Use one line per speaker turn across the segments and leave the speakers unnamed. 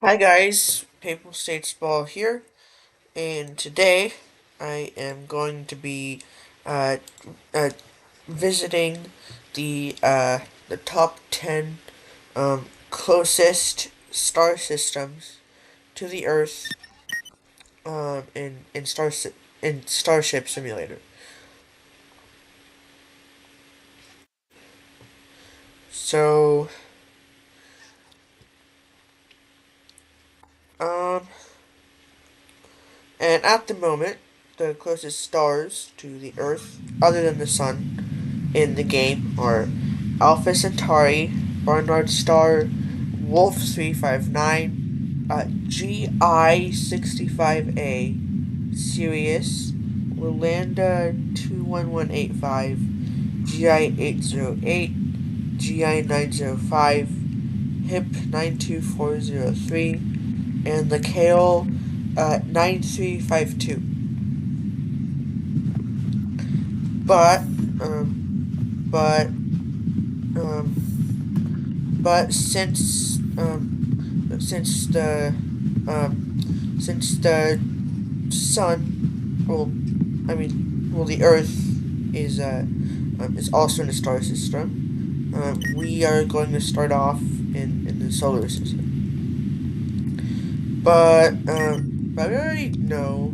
Hi guys, Papal States Ball here, and today I am going to be uh, uh, visiting the top 10 closest star systems to the Earth in Starship Simulator. So um and at the moment the closest stars to the Earth other than the sun in the game are Alpha Centauri, Barnard Star, Wolf 359, GI 65A, Sirius, Rolanda 21185, GI 808, GI 905, HIP 92403, and the Kale 9352. But, but, but since the sun, the Earth is also in the star system. We are going to start off in the solar system, but we already know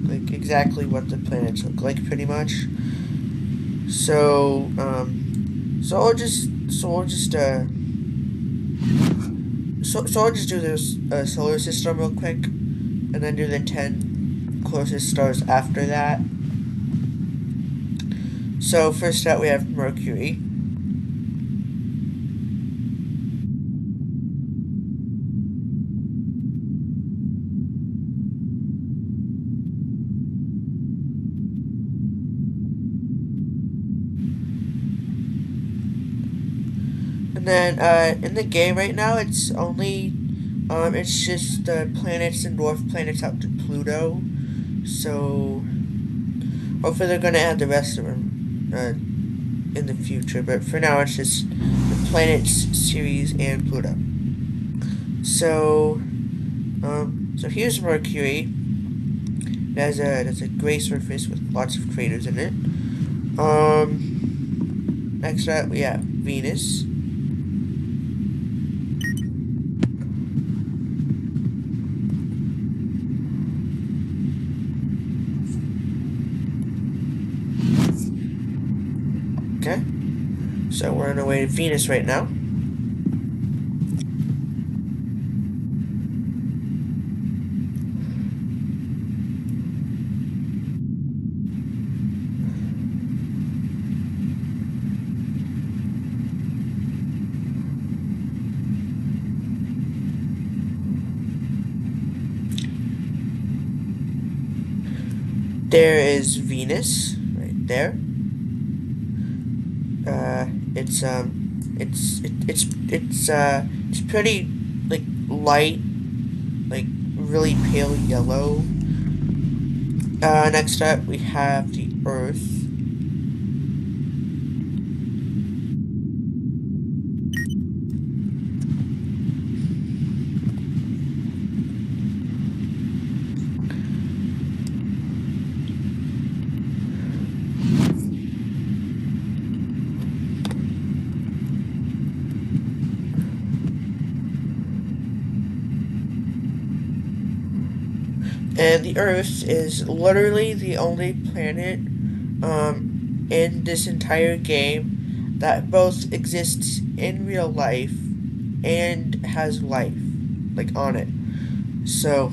like exactly what the planets look like pretty much. So we'll just so I'll just do this solar system real quick, and then do the 10 closest stars after that. So first out we have Mercury. And then in the game right now, it's just the planets and dwarf planets out to Pluto. So hopefully they're gonna add the rest of them in the future. But for now, it's just the planets, Ceres, and Pluto. So so here's Mercury. It has a gray surface with lots of craters in it. Next up we have Venus. Okay, so we're on our way to Venus right now. There is Venus right there. Uh, it's it's pretty like light, like really pale yellow. Next up we have the Earth. And the Earth is literally the only planet in this entire game that both exists in real life and has life like on it. So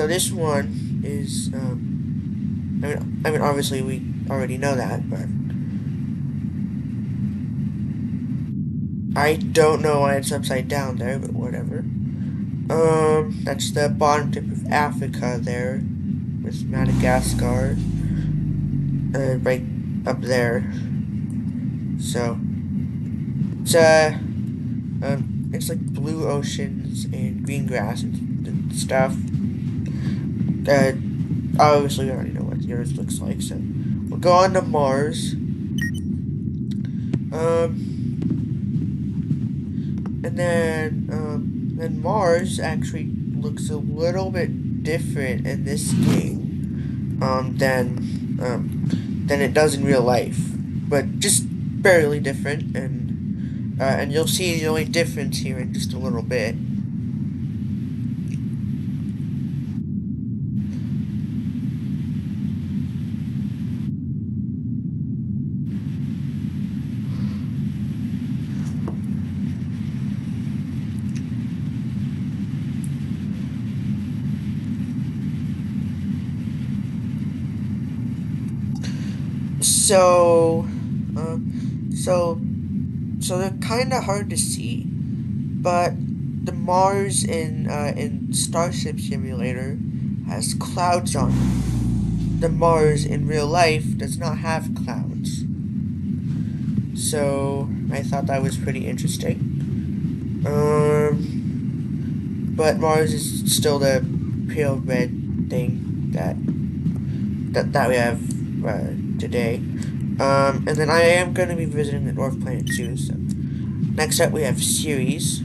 this one is obviously we already know that, but I don't know why it's upside down there, but whatever. That's the bottom tip of Africa there, with Madagascar, right up there. So, it's like blue oceans and green grass and stuff. Uh, Obviously we already know what the Earth looks like, so we'll go on to Mars. Um, then Mars actually looks a little bit different in this game than it does in real life, but just barely different. And you'll see the only difference here in just a little bit. So, um, so, so they're kind of hard to see, but the Mars in Starship Simulator has clouds on it. The Mars in real life does not have clouds. So I thought that was pretty interesting. But Mars is still the pale red thing that we have today. And then I am going to be visiting the dwarf planet soon. So next up we have Ceres.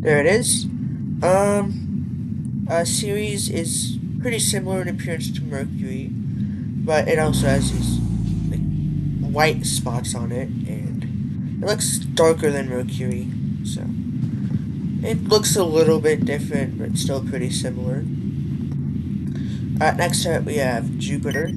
There it is. Ceres is pretty similar in appearance to Mercury, but it also has these like white spots on it, and it looks darker than Mercury. So it looks a little bit different, but still pretty similar. Next up we have Jupiter.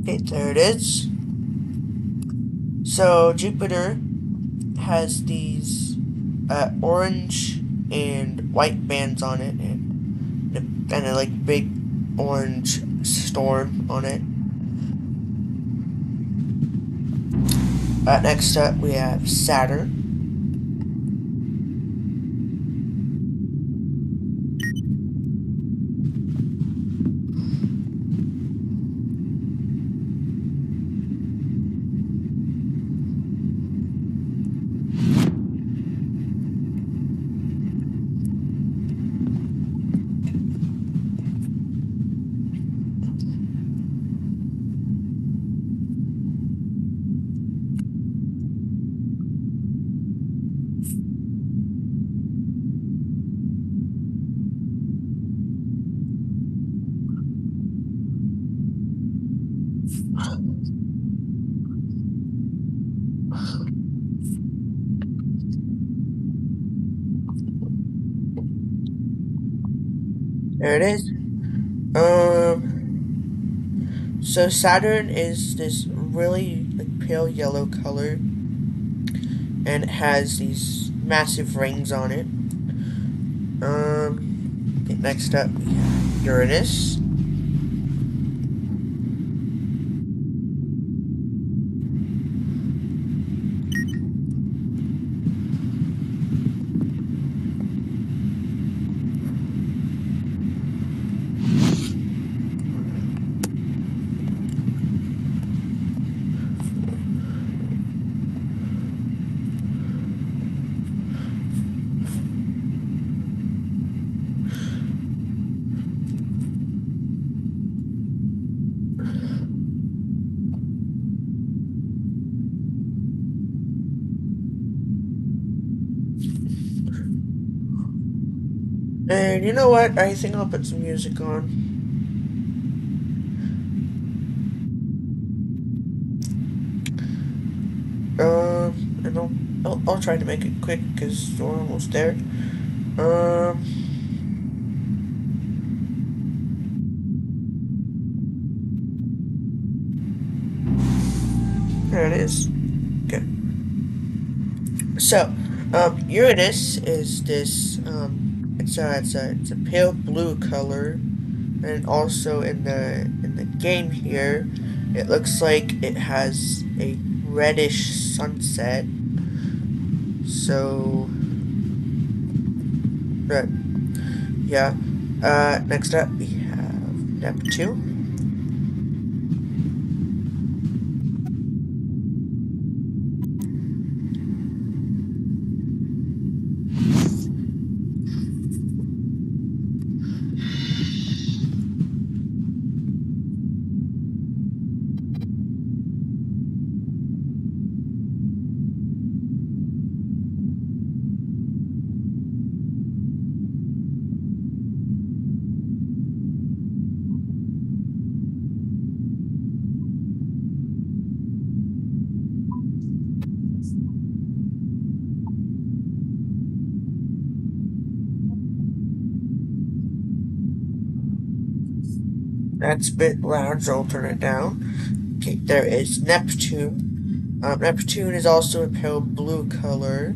Okay, there it is. So Jupiter has these orange and white bands on it, and a like big orange storm on it. Next up, we have Saturn. There it is. So Saturn is this really like pale yellow color, and it has these massive rings on it. Okay, next up, we have Uranus. And you know what? I think I'll put some music on. And I'll try to make it quick because we're almost there. Um, there it is. Okay. So, Uranus is this. It's a pale blue color, and also in the game here, it looks like it has a reddish sunset. So, uh, yeah. Next up we have Neptune. That's a bit loud, so I'll turn it down. Okay, there is Neptune. Neptune is also a pale blue color,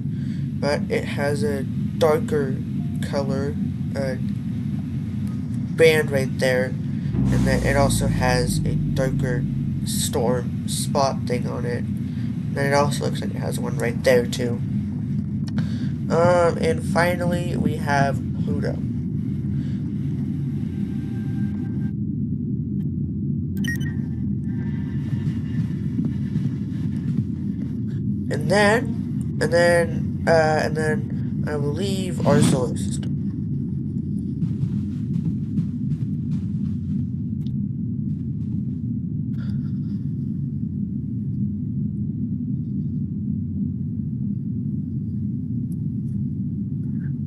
but it has a darker color band right there, and then it also has a darker storm spot thing on it. And it also looks like it has one right there too. And finally we have Pluto. And then I will leave our solar system.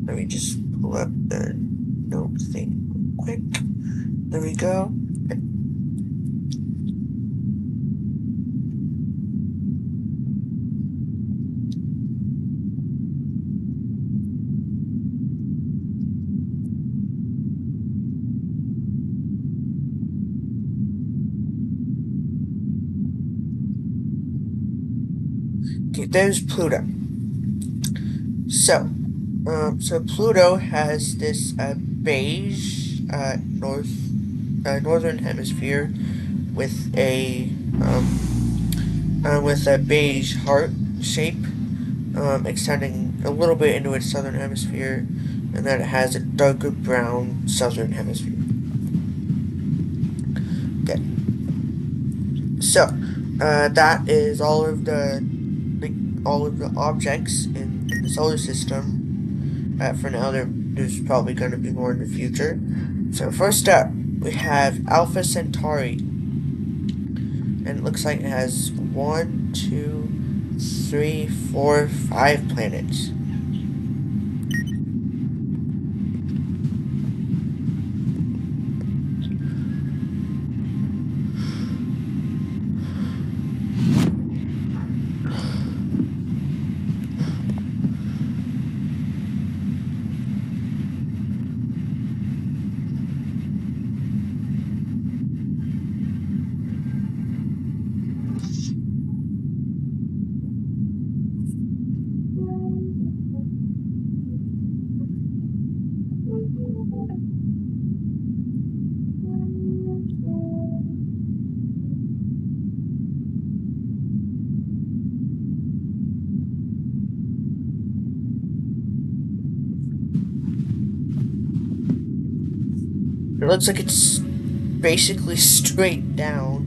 Let me just pull up the note thing quick. There we go. Okay, there's Pluto. So Pluto has this beige northern hemisphere with a beige heart shape, extending a little bit into its southern hemisphere, and then it has a darker brown southern hemisphere. Okay, so that is all of the objects in the solar system. For now, there's probably going to be more in the future. So first up, we have Alpha Centauri, and it looks like it has 1, 2, 3, 4, 5 planets. It looks like it's basically straight down.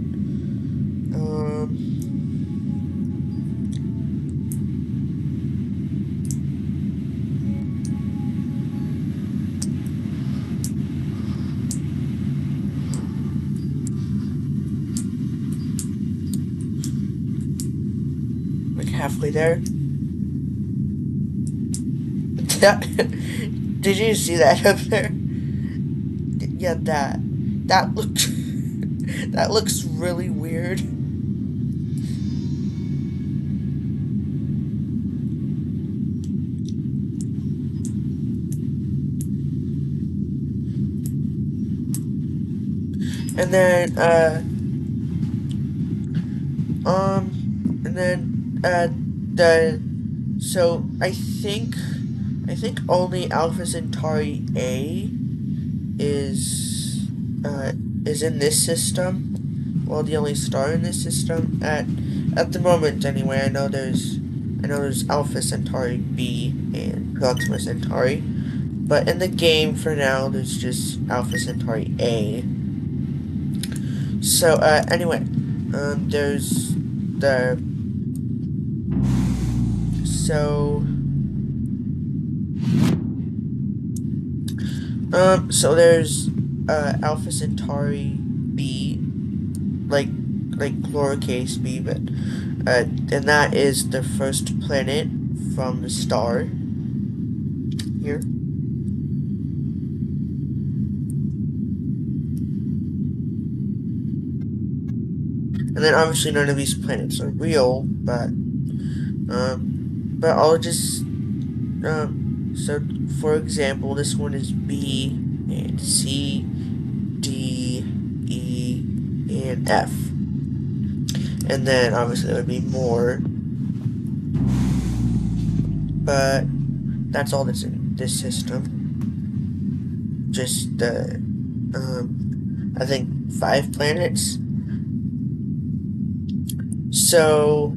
Like halfway there. Did did you see that up there? Yeah, that looks that looks really weird. And then and then the so I think only Alpha Centauri A is uh is in this system. Well, the only star in this system at the moment anyway. I know there's Alpha Centauri B and Proxima Centauri, but in the game for now there's just Alpha Centauri A. So anyway, there's the so so there's Alpha Centauri B, like lowercase b, but and that is the first planet from the star here. And then obviously none of these planets are real, but I'll just so for example, this one is B and C, D, E, and F. And then obviously there would be more, but that's all that's in this system. Just I think 5 planets. So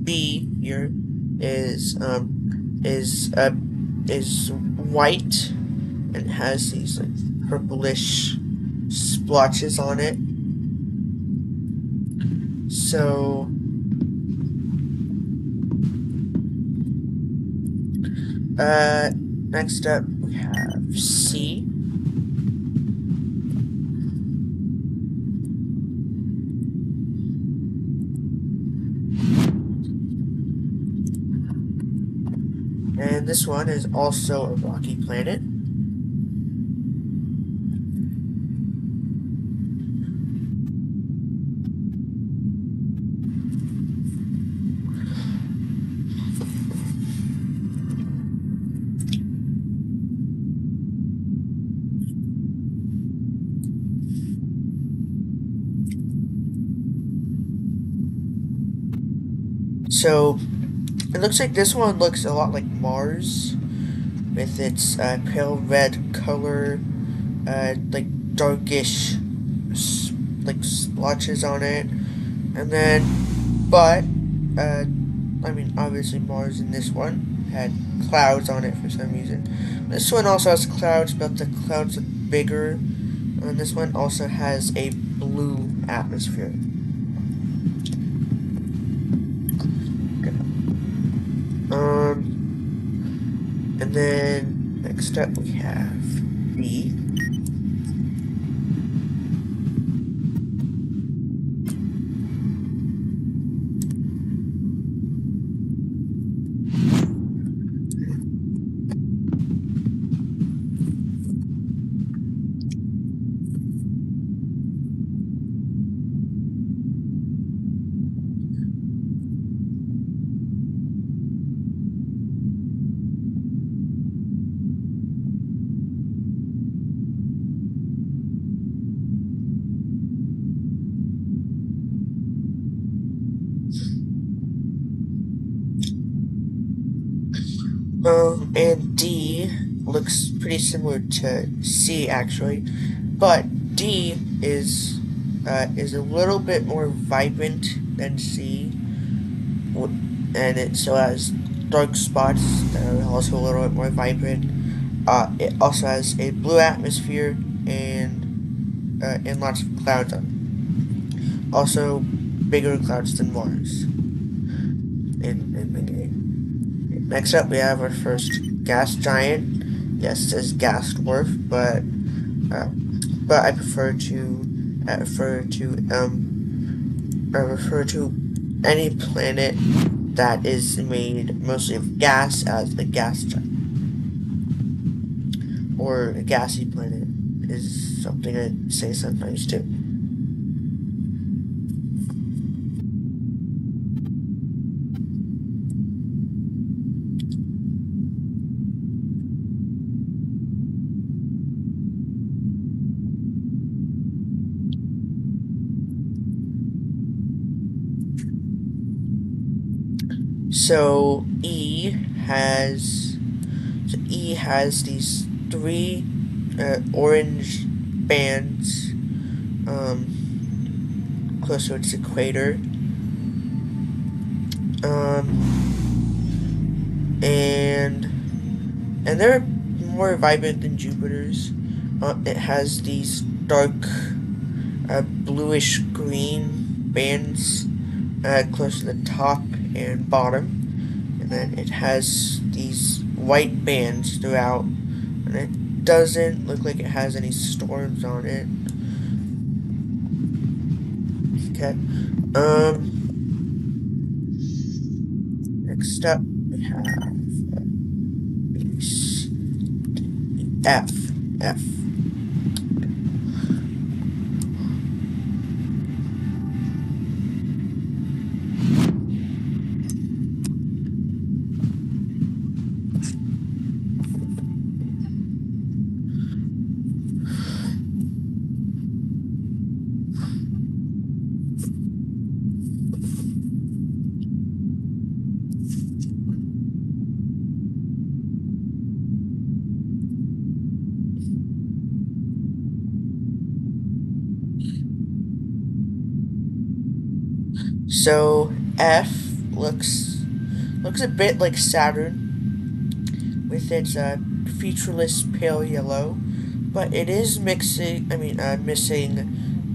B here is white and has these like purplish splotches on it. So next up we have C. And this one is also a rocky planet. So it looks like this one looks a lot like Mars, with its pale red color, like darkish, like splotches on it, and then, but, I mean, obviously Mars in this one had clouds on it for some reason. This one also has clouds, but the clouds look bigger, and this one also has a blue atmosphere. And then next up we have B. And D looks pretty similar to C actually, but D is a little bit more vibrant than C, and it still has dark spots that are also a little bit more vibrant. It also has a blue atmosphere and lots of clouds on it. Also, bigger clouds than Mars in the game. Next up, we have our first gas giant. Yes, it says gas dwarf, but I prefer to any planet that is made mostly of gas as the gas giant. or a gassy planet is something I say sometimes too. So E has these three orange bands close to its equator. And they're more vibrant than Jupiter's. It has these dark bluish green bands close to the top and bottom, and then it has these white bands throughout, and it doesn't look like it has any storms on it. Okay. Next up we have F. F. So F looks a bit like Saturn with its featureless pale yellow, but it is missing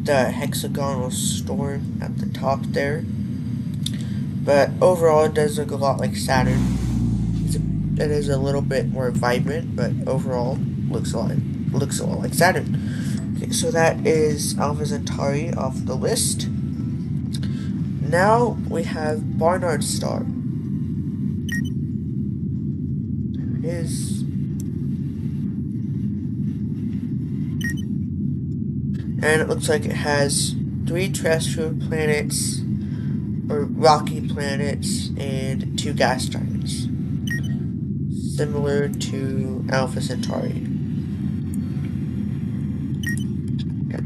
the hexagonal storm at the top there. But overall, it does look a lot like Saturn. It is a little bit more vibrant, but overall looks a lot like Saturn. Okay, so that is Alpha Centauri off the list. Now we have Barnard Star. There it is. And it looks like it has 3 terrestrial planets, or rocky planets, and 2 gas giants. Similar to Alpha Centauri. Okay.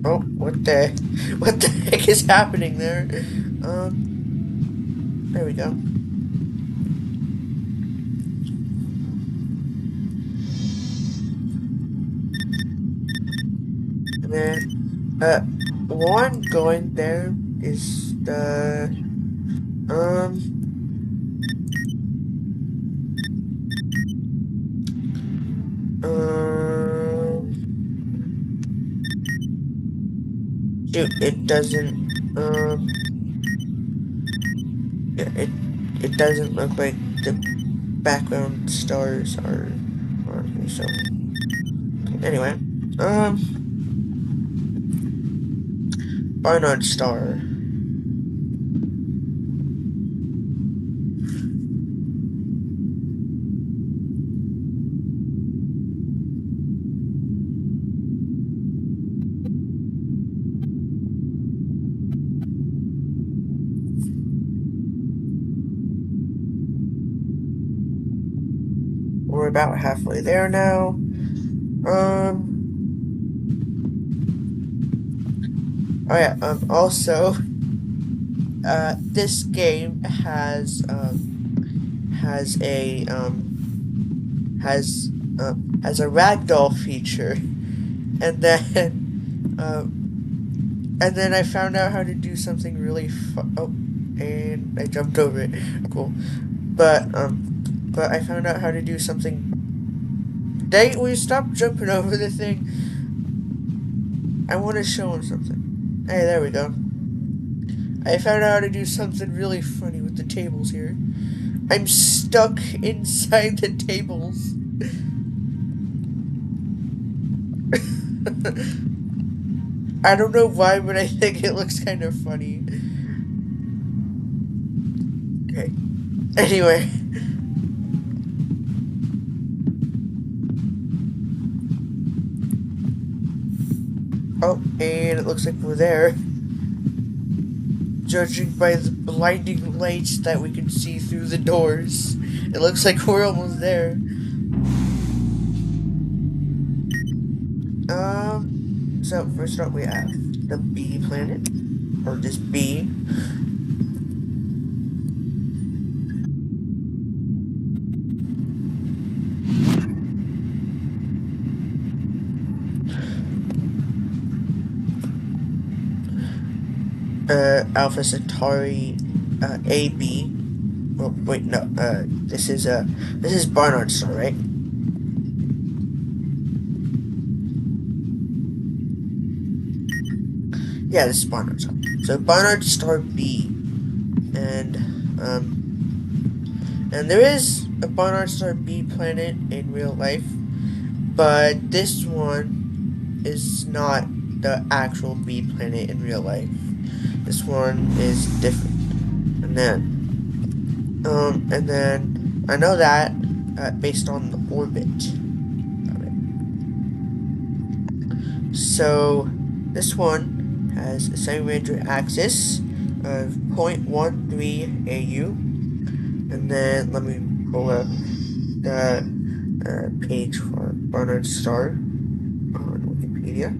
Oh, what the heck is happening there? There we go. And then, one going there is the, shoot, it doesn't, yeah, it doesn't look like the background stars are on here, so, okay, anyway, Barnard Star. We're about halfway there now. Oh yeah, also, this game has a ragdoll feature, and then I found out how to do something really oh, and I jumped over it. Cool. But I found out how to do something. Will you stop jumping over the thing? I want to show him something. Hey, there we go. I found out how to do something really funny with the tables here. I'm stuck inside the tables. I don't know why, but I think it looks kind of funny. Okay. Anyway. Oh, and it looks like we're there. Judging by the blinding lights that we can see through the doors, it looks like we're almost there. So first up we have the B planet, or just B. Alpha Centauri, AB. Well, wait, no, this is Barnard Star, right? Yeah, this is Barnard Star. So Barnard Star B, and and there is a Barnard Star B planet in real life, but this one is not the actual B planet in real life. This one is different. And then I know that based on the orbit of it. So this one has a semi-major axis of 0.13 AU, and then let me pull up the page for Barnard Star on Wikipedia.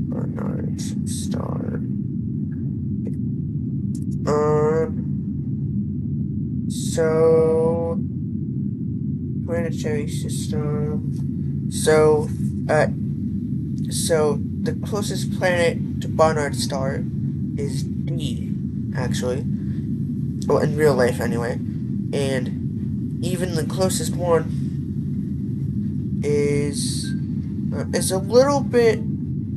Barnard Star. So planetary system. So the closest planet to Barnard Star is D, actually. Well, in real life, anyway. And even the closest one is a little bit.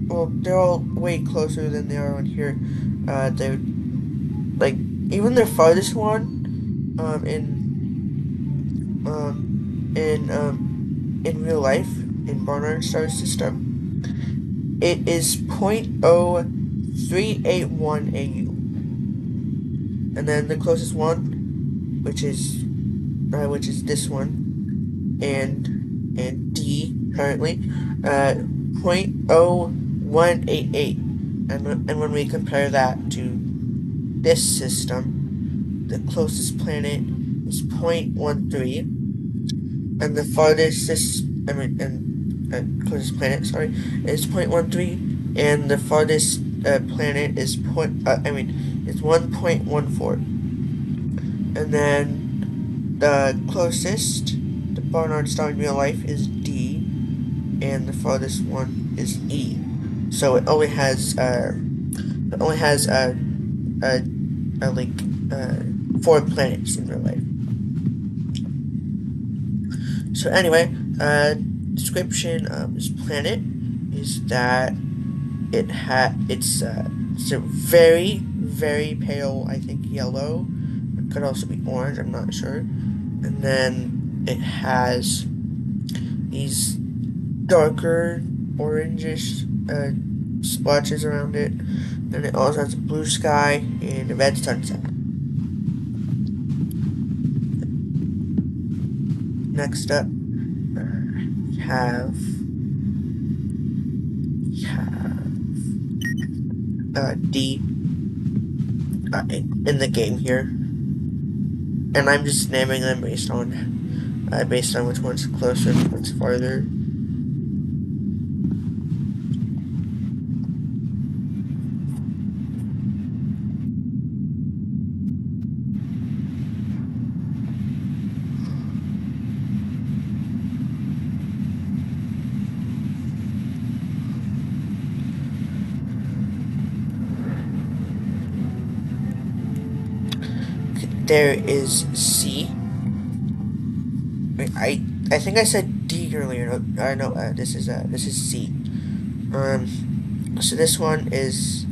Well, they're all way closer than they are on here. They're like even their farthest one. In real life in Barnard Star System, it is 0.0381 AU, and then the closest one, which is this one, and D currently, 0.0188, and when we compare that to this system, the closest planet is 0.13. And the farthest closest planet, sorry, is 0.13, and the farthest planet is it's 1.14. And then the closest to Barnard Star in real life is D, and the farthest one is E. So it only has like 4 planets in real life. So anyway, description of this planet is that it's a very, very pale, I think yellow. It could also be orange, I'm not sure. And then it has these darker orangish splotches around it. And it also has a blue sky and a red sunset. Next up, we have D in the game here, and I'm just naming them based on which one's closer and which farther. There is C. Wait, I think I said D earlier. No, this is C. So this one is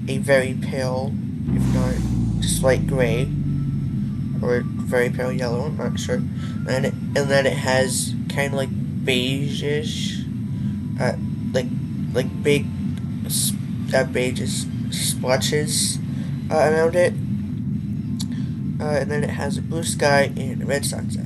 a very pale, if not just light gray, or very pale yellow. I'm not sure. And then it has kind of like beigeish, like big beige splotches around it. And then it has a blue sky and a red sunset.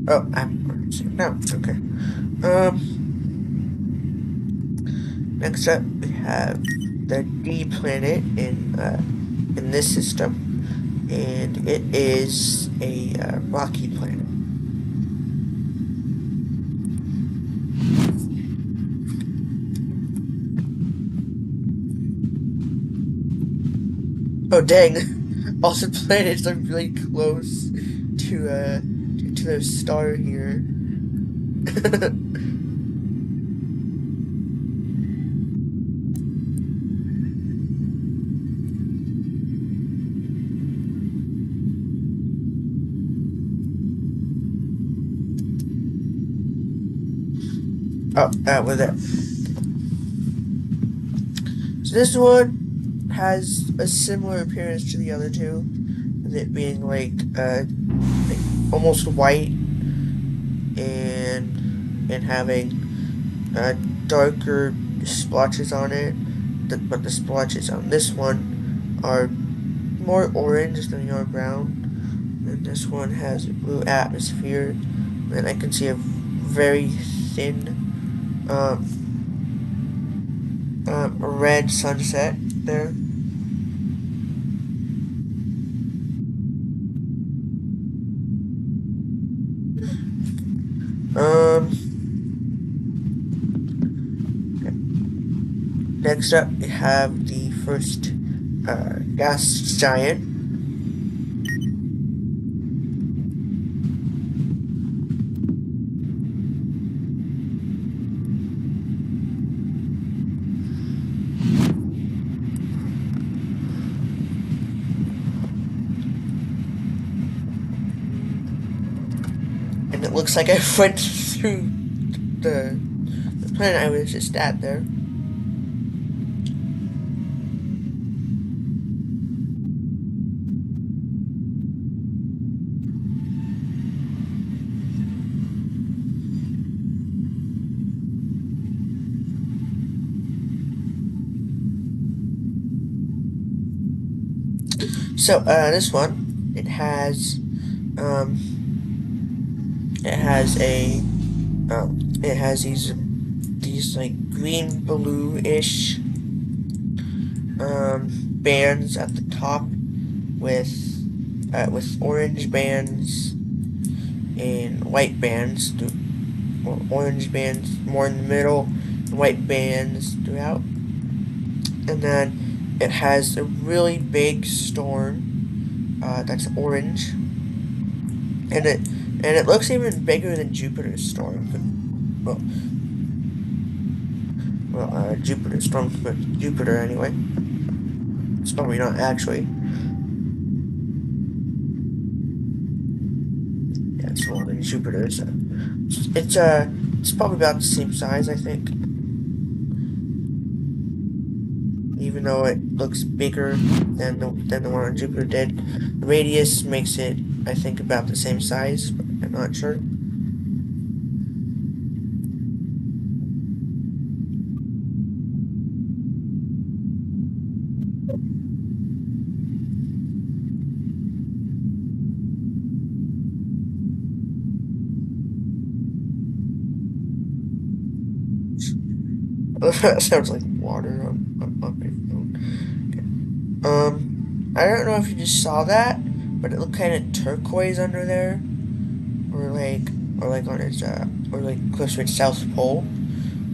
Oh, I'm no, okay. Next up we have the D planet in this system, and it is a rocky planet. Oh dang! All the planets are really close to the star here. Oh, with it. So this one has a similar appearance to the other two, with it being like almost white and having darker splotches on it. But the splotches on this one are more orange than they are brown. And this one has a blue atmosphere. And I can see a very thin red sunset there. Next up, we have the first gas giant. And it looks like I went through the planet I was just at there. So this one, it has these like green blue-ish bands at the top with orange bands and white bands, or orange bands more in the middle, and white bands throughout. And then it has a really big storm that's orange, and it looks even bigger than Jupiter's storm. Jupiter's storm, but Jupiter anyway. It's probably not actually. Yeah, it's smaller than Jupiter. So it's probably about the same size, I think. Even though it looks bigger than the one on Jupiter did, the radius makes it, I think, about the same size. But I'm not sure. That sounds like water on my phone. I don't know if you just saw that, but it looked kind of turquoise under there, or like on its or like close to its south pole.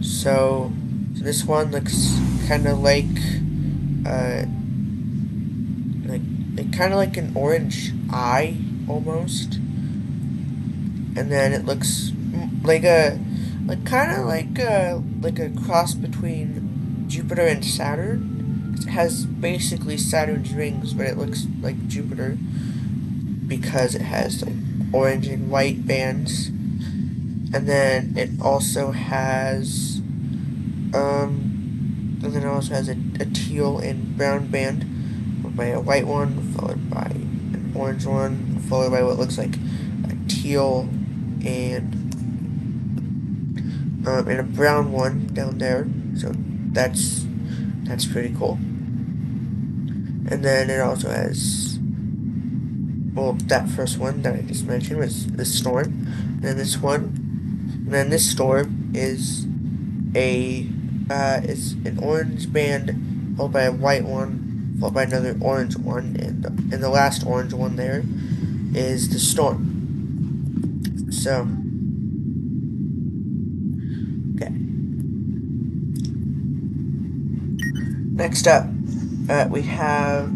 So this one looks kind of uh, kind of like an orange eye almost, and then it looks like a like a cross between Jupiter and Saturn. It has basically Saturn's rings, but it looks like Jupiter because it has like orange and white bands, and then it also has And then it also has a teal and brown band, followed by a white one, followed by an orange one, followed by what looks like a teal and a brown one down there. So that's pretty cool. And then it also has, well, that first one that I just mentioned was the storm. And then this one, and then this storm is it's an orange band followed by a white one, followed by another orange one, and the last orange one there is the storm. So, okay. Next up, we have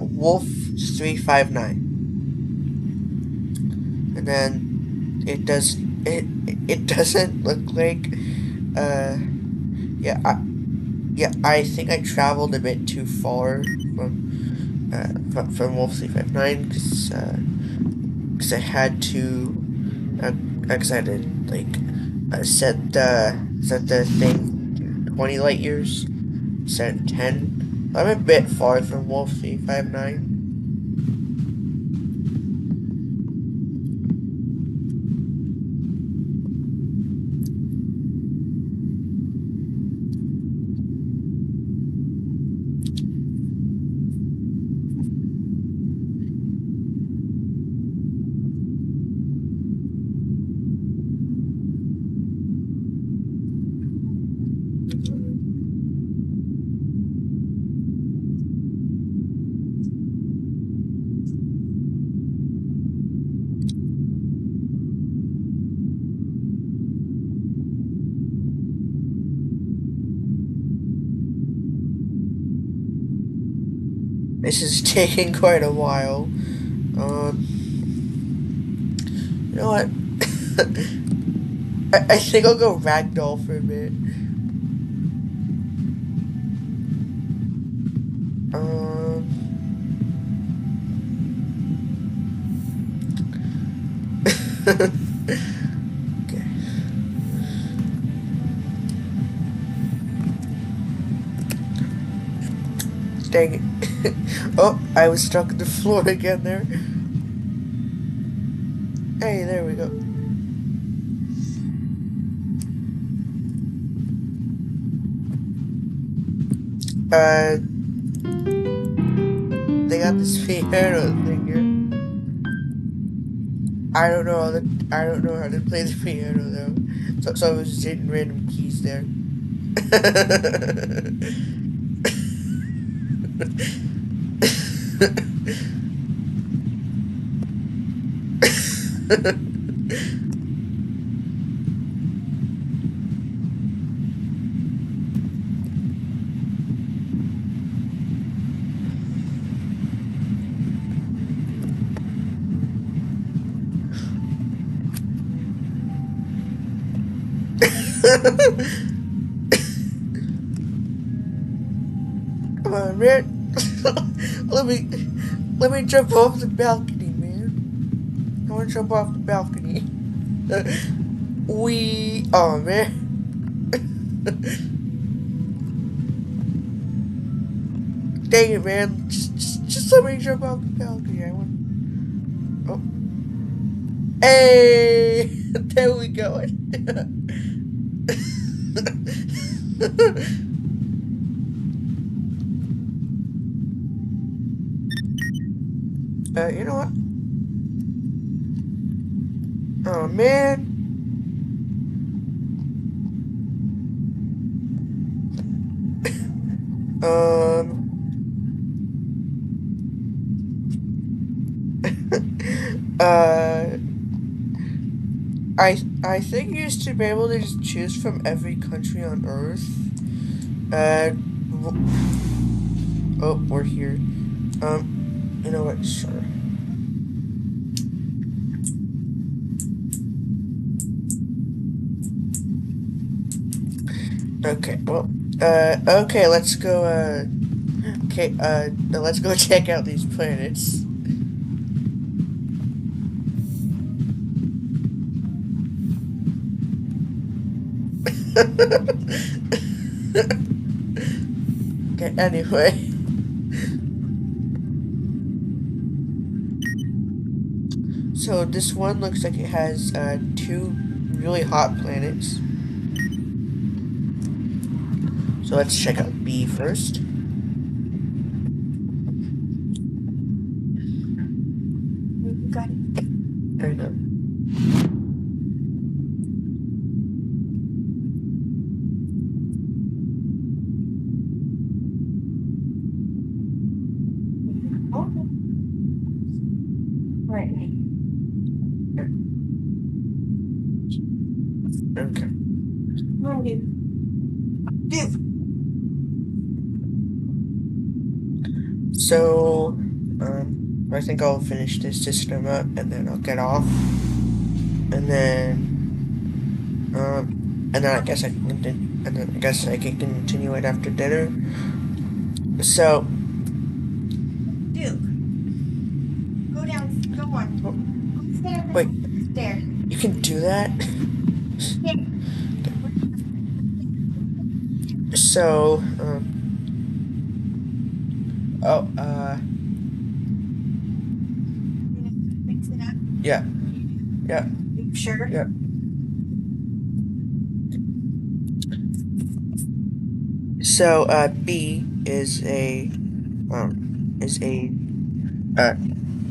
Wolf 359, and then it doesn't look like yeah I think I traveled a bit too far from Wolf 359 because I had to like set the thing to 20 light years instead of 10. I'm a bit far from Wolf 359. This is taking quite a while. You know what? I think I'll go ragdoll for a bit. Okay. Dang it. Oh, I was stuck on the floor again there. Hey, there we go. They got this piano thing here. I don't know how to play the piano though. So I was just hitting random keys there. Come on, man. let me jump off the balcony, man. I want to jump off the balcony. Oh man. Dang it, man. Just let me jump off the balcony. I want. Oh. Hey, there we go. You know what? Oh man. I think you used to be able to just choose from every country on Earth. Oh, we're here. You know what? Sure. Okay, well, okay, let's go, let's go check out these planets. Okay, anyway. So this one looks like it has two really hot planets. So let's check out B first. Got it. There we go. Right. Okay. Come on, dude. So, I think I'll finish this system up and then I'll get off. And then I guess I can continue it after dinner. So, Duke, go down, go on. Go upstairs. Wait, there. You can do that? Yeah. So, oh, mix it up. Yeah. Yeah. You sure? Yeah. So, B is a, uh,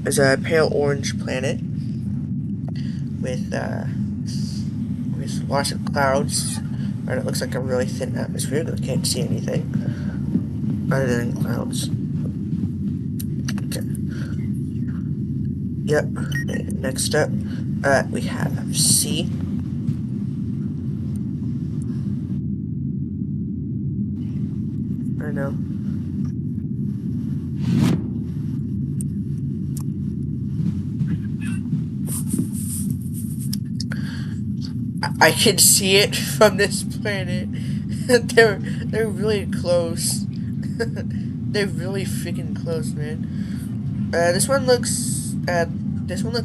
is a pale orange planet with, with lots of clouds, and it looks like a really thin atmosphere that I can't see anything other than clouds. Okay. Yep. Next up, we have C. I know. I can see it from this planet. they're really close. They're really freaking close, man. This one looks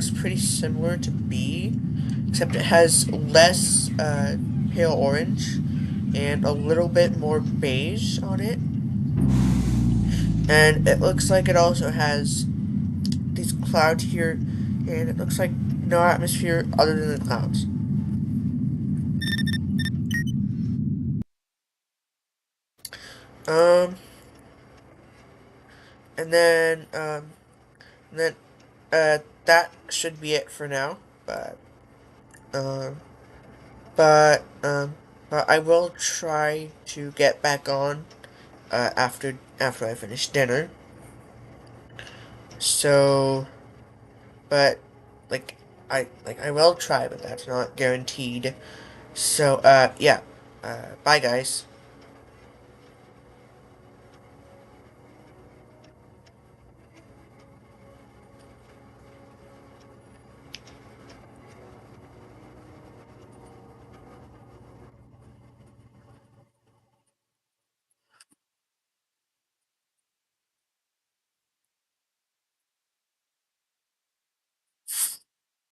pretty similar to B, except it has less pale orange and a little bit more beige on it. And it looks like it also has these clouds here, and it looks like no atmosphere other than the clouds. Um, and then, um, and then, that should be it for now. Um, but, um, but I will try to get back on, after I finish dinner. So, but, I will try, but that's not guaranteed. So, yeah. Bye, guys.